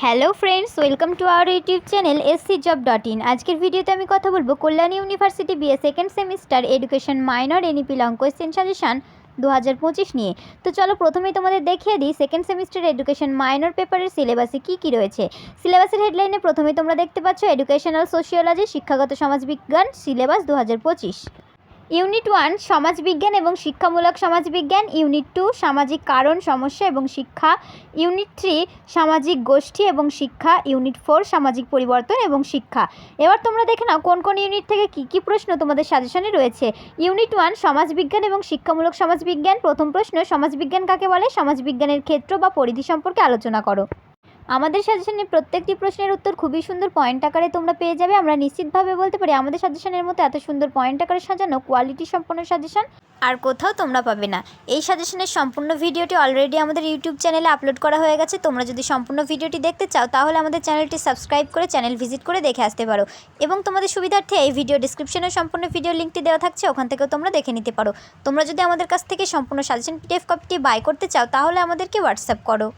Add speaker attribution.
Speaker 1: Hello friends, welcome to our YouTube channel scjob.in। আজকের ভিডিওতে আমি কথা বলবো Kalyani university BA second semester education minor NEP long question suggestion 2025 নিয়ে। তো চলো প্রথমেই তোমাদের দেখিয়ে দিই সেকেন্ড সেমিস্টার এডুকেশন মাইনর পেপারের সিলেবাসে কী রয়েছে। সিলেবাসের হেডলাইনে প্রথমেই তোমরা দেখতে পাচ্ছ এডুকেশনাল সোশিওলজি শিক্ষাগত সমাজবিজ্ঞান সিলেবাস 2025। ইউনিট 1 সমাজবিজ্ঞান এবং শিক্ষামূলক সমাজবিজ্ঞান, ইউনিট 2 সামাজিক কারণ সমস্যা এবং শিক্ষা, ইউনিট 3 সামাজিক গোষ্ঠী এবং শিক্ষা, ইউনিট 4 সামাজিক পরিবর্তন এবং শিক্ষা। এবার তোমরা দেখে নাও কোন কোন ইউনিট থেকে কী প্রশ্ন তোমাদের সাজেশনে রয়েছে। ইউনিট 1 সমাজবিজ্ঞান এবং শিক্ষামূলক সমাজবিজ্ঞান। প্রথম প্রশ্ন, সমাজবিজ্ঞান কাকে বলে? সমাজবিজ্ঞানের ক্ষেত্র বা পরিধি সম্পর্কে আলোচনা করো। আমাদের সাজেশনে প্রত্যেকটি প্রশ্নের উত্তর খুবই সুন্দর পয়েন্ট আকারে তোমরা পেয়ে যাবে। আমরা নিশ্চিতভাবে বলতে পারি আমাদের সাজেশনের মতো এত সুন্দর পয়েন্ট আকারে সাজানো কোয়ালিটি সম্পন্ন সাজেশন আর কোথাও তোমরা পাবে না। এই সাজেশনের সম্পূর্ণ ভিডিওটি অলরেডি আমাদের ইউটিউব চ্যানেলে আপলোড করা হয়ে গেছে। তোমরা যদি সম্পূর্ণ ভিডিওটি দেখতে চাও তাহলে আমাদের চ্যানেলটি সাবস্ক্রাইব করে চ্যানেল ভিজিট করে দেখে আসতে পারো, এবং তোমাদের সুবিধার্থে এই ভিডিও ডিসক্রিপশনে সম্পূর্ণ ভিডিও লিঙ্কটি দেওয়া থাকছে, ওখান থেকেও তোমরা দেখে নিতে পারো। তোমরা যদি আমাদের কাছ থেকে সম্পূর্ণ সাজেশন পিডিএফ কপিটি বাই করতে চাও তাহলে আমাদেরকে হোয়াটসঅ্যাপ করো।